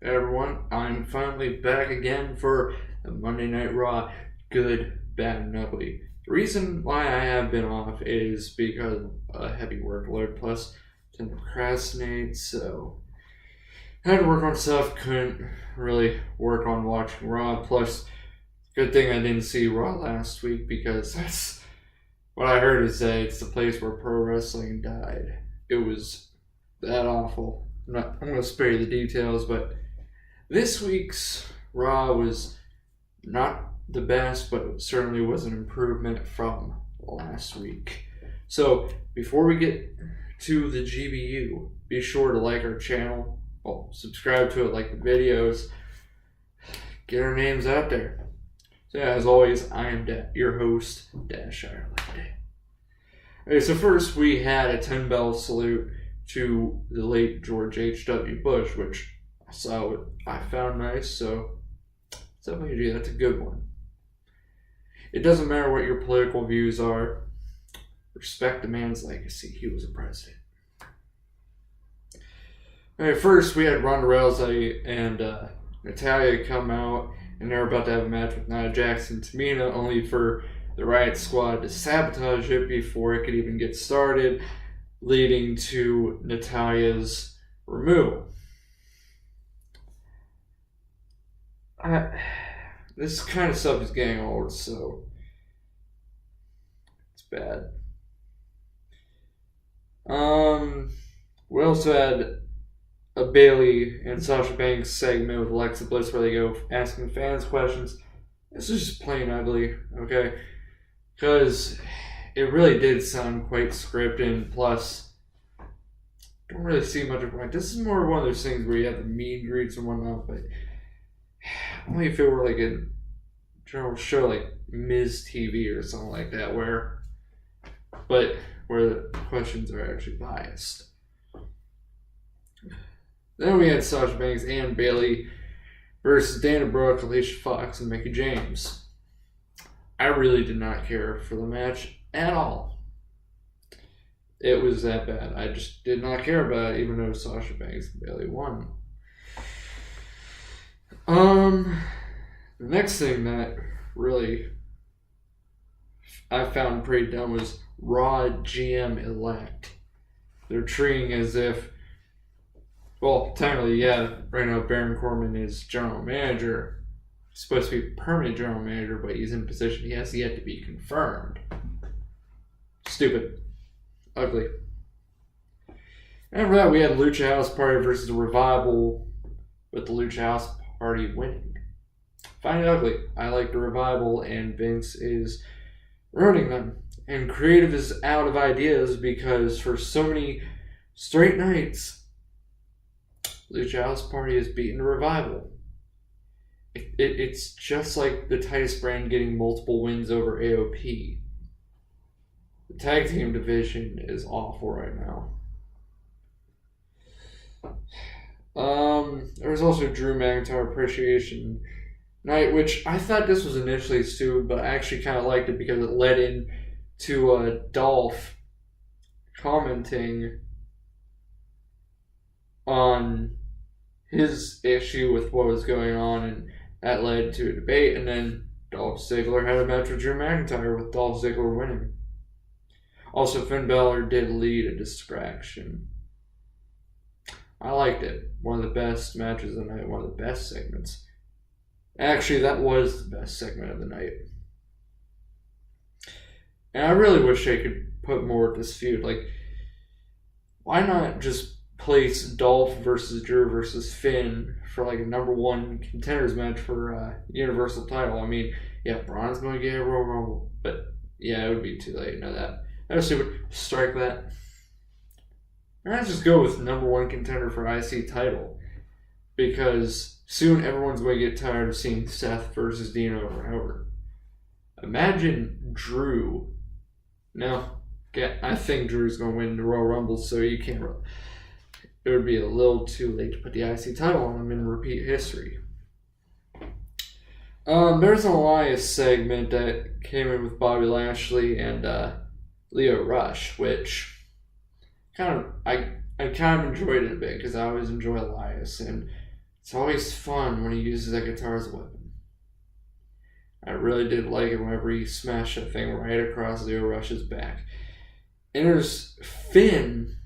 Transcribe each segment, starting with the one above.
everyone. I'm finally back again for the Monday Night Raw Good, Bad, and Ugly. The reason why I have been off is because of a heavy workload, plus tend to procrastinate, so I had to work on stuff, couldn't really work on watching Raw, plus good thing I didn't see Raw last week because that's what I heard is that it's the place where pro wrestling died. It was that awful. I'm going to spare you the details, but this week's Raw was not the best, but it certainly was an improvement from last week. So, before we get to the G.B.U, be sure to like our channel, subscribe to it, like the videos, get our names out there. So, yeah, as always, I am your host, Dash Ireland. Okay, so first we had a 10-bell salute to the late George H.W. Bush, which I found nice, so definitely that's a good one. It doesn't matter what your political views are, respect the man's legacy. He was a president. Alright, first we had Ronda Rousey and Natalya come out, and they're about to have a match with Nia Jax and Tamina, only for the Riot Squad to sabotage it before it could even get started, leading to Natalya's removal. This kind of stuff is getting old, so it's bad. We also had a Bayley and Sasha Banks segment with Alexa Bliss where they go asking fans questions. This is just plain ugly, okay? Because it really did sound quite scripted, and plus, don't really see much of it. This is more one of those things where you have the meet and greets and whatnot, but only if it were like a general show like Ms. TV or something like that, where the questions are actually biased. Then we had Sasha Banks and Bayley versus Dana Brooke, Alicia Fox, and Mickie James. I really did not care for the match at all. It was that bad. I just did not care about it, even though Sasha Banks and Bayley won. The next thing that really I found pretty dumb was Raw GM elect. They're treating as if, well, technically, yeah, right now Baron Corbin is general manager. He's supposed to be permanent general manager, but he's in a position he has yet to be confirmed. Stupid. Ugly. After that, we had Lucha House Party versus the Revival, with the Lucha House Party winning. Find it ugly. I like the Revival, and Vince is ruining them. And creative is out of ideas because for so many straight nights, Lucha House Party has beaten the Revival. It's just like the Titus brand getting multiple wins over AOP. The tag team division is awful right now. There was also Drew McIntyre Appreciation Night, which I thought this was initially stupid, but I actually kind of liked it because it led in to Dolph commenting on his issue with what was going on, and that led to a debate, and then Dolph Ziggler had a match with Drew McIntyre with Dolph Ziggler winning. Also, Finn Balor did lead a distraction. I liked it. One of the best matches of the night, one of the best segments. Actually, that was the best segment of the night. And I really wish they could put more of this feud. Like, why not just place Dolph versus Drew versus Finn for like a number one contenders match for Universal title? I mean, yeah, Braun's going to get a Royal Rumble, but yeah, it would be too late. You know that. That was stupid. Strike that. Let's just go with number one contender for IC title, because soon everyone's going to get tired of seeing Seth versus Dean over and over. Imagine Drew. No, I think Drew's going to win the Royal Rumble, so you can't. It would be a little too late to put the IC title on him and repeat history. There's an Elias segment that came in with Bobby Lashley and Leo Rush, which I kind of enjoyed it a bit because I always enjoy Elias, and It's always fun when he uses that guitar as a weapon. I really did like it whenever he smashed that thing right across Leo Rush's back. And there's Finn,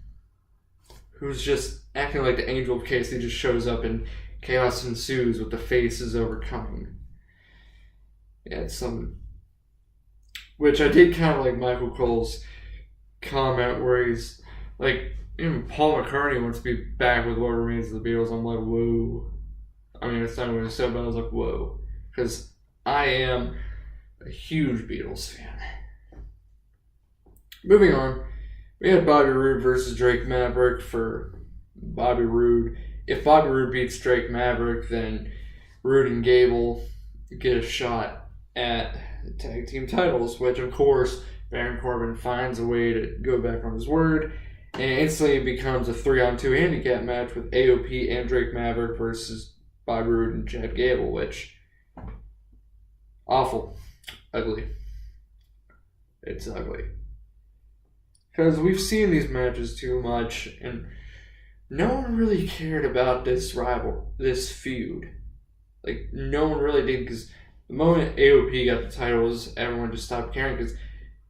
who's just acting like the angel of chaos. He just shows up and chaos ensues with the faces overcoming. Yeah, it's some... Which I did kind of like Michael Cole's comment where he's like, even Paul McCartney wants to be back with What Remains of the Beatles. I'm like, whoa. I mean, it's not what I said, but I was like, whoa. Because I am a huge Beatles fan. Moving on, we had Bobby Roode versus Drake Maverick for Bobby Roode. If Bobby Roode beats Drake Maverick, then Roode and Gable get a shot at the tag team titles, which of course Baron Corbin finds a way to go back on his word, and instantly becomes a 3-on-2 handicap match with AOP and Drake Maverick versus Bobby Roode and Chad Gable, which awful, ugly. It's ugly because we've seen these matches too much, and no one really cared about this feud. Like no one really did, because the moment AOP got the titles, everyone just stopped caring, because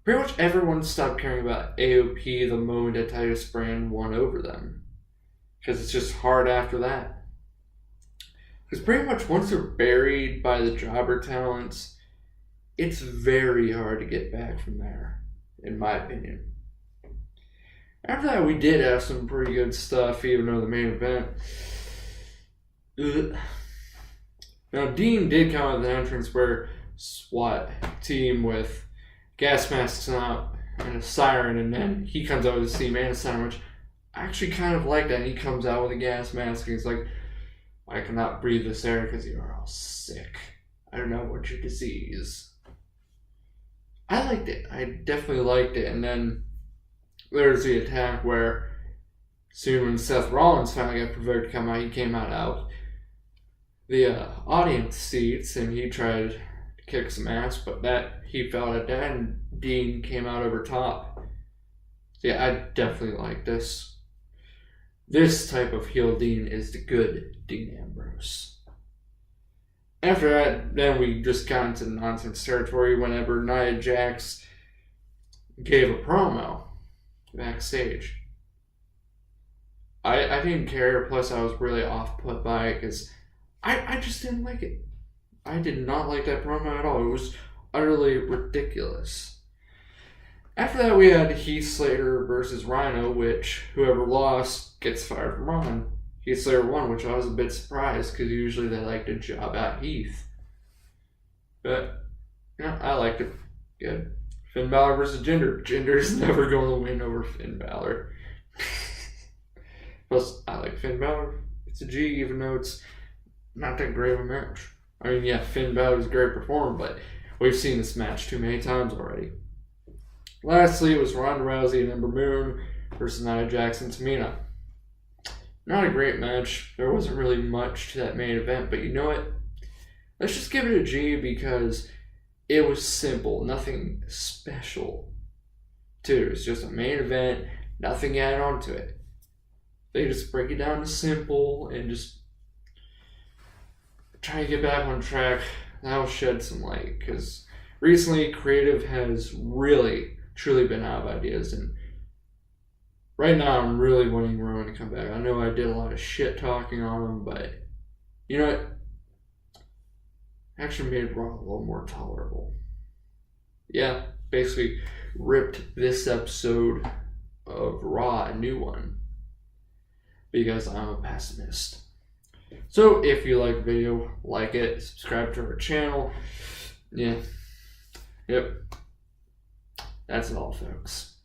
pretty much everyone stopped caring about AOP the moment that Titus Brand won over them. Because it's just hard after that. Because pretty much once they're buried by the jobber talents, it's very hard to get back from there, in my opinion. After that, we did have some pretty good stuff, even though the main event... Ugh. Now, Dean did come out with an entrance where SWAT team with gas masks on and a siren, and then he comes out with a steam and a siren, which I actually kind of like that. He comes out with a gas mask and he's like, I cannot breathe this air because you are all sick. I don't know what your disease. I liked it. I definitely liked it. And then there's the attack where soon when Seth Rollins finally got provoked to come out, he came out the audience seats and he tried to kick some ass, but that he fell at that and Dean came out over top. So yeah, I definitely like this. This type of heel Dean is the good Dean Ambrose. After that, then we just got into nonsense territory whenever Nia Jax gave a promo backstage. I didn't care, plus I was really off-put by it because I just didn't like it. I did not like that promo at all. It was utterly ridiculous. After that, we had Heath Slater versus Rhino, which whoever lost gets fired from Raw. Heath Slater won, which I was a bit surprised because usually they like to job out Heath. But, yeah, I liked it. Good. Finn Balor versus Jinder. Jinder's never going to win over Finn Balor. Plus, I like Finn Balor. It's a G, even though it's not that great of a match. I mean, yeah, Finn Balor's a great performer, but we've seen this match too many times already. Lastly, it was Ronda Rousey and Ember Moon versus Nia Jax and Tamina. Not a great match. There wasn't really much to that main event, but you know what? Let's just give it a G because it was simple. Nothing special to it. It was just a main event. Nothing added on to it. They just break it down to simple and just try to get back on track. That'll shed some light because recently creative has really truly been out of ideas, and right now I'm really wanting Rowan to come back. I know I did a lot of shit talking on him, but you know what? Actually made Raw a little more tolerable. Yeah, basically ripped this episode of Raw a new one because I'm a pessimist. So if you like the video, like it, subscribe to our channel. Yeah. Yep. That's all, folks.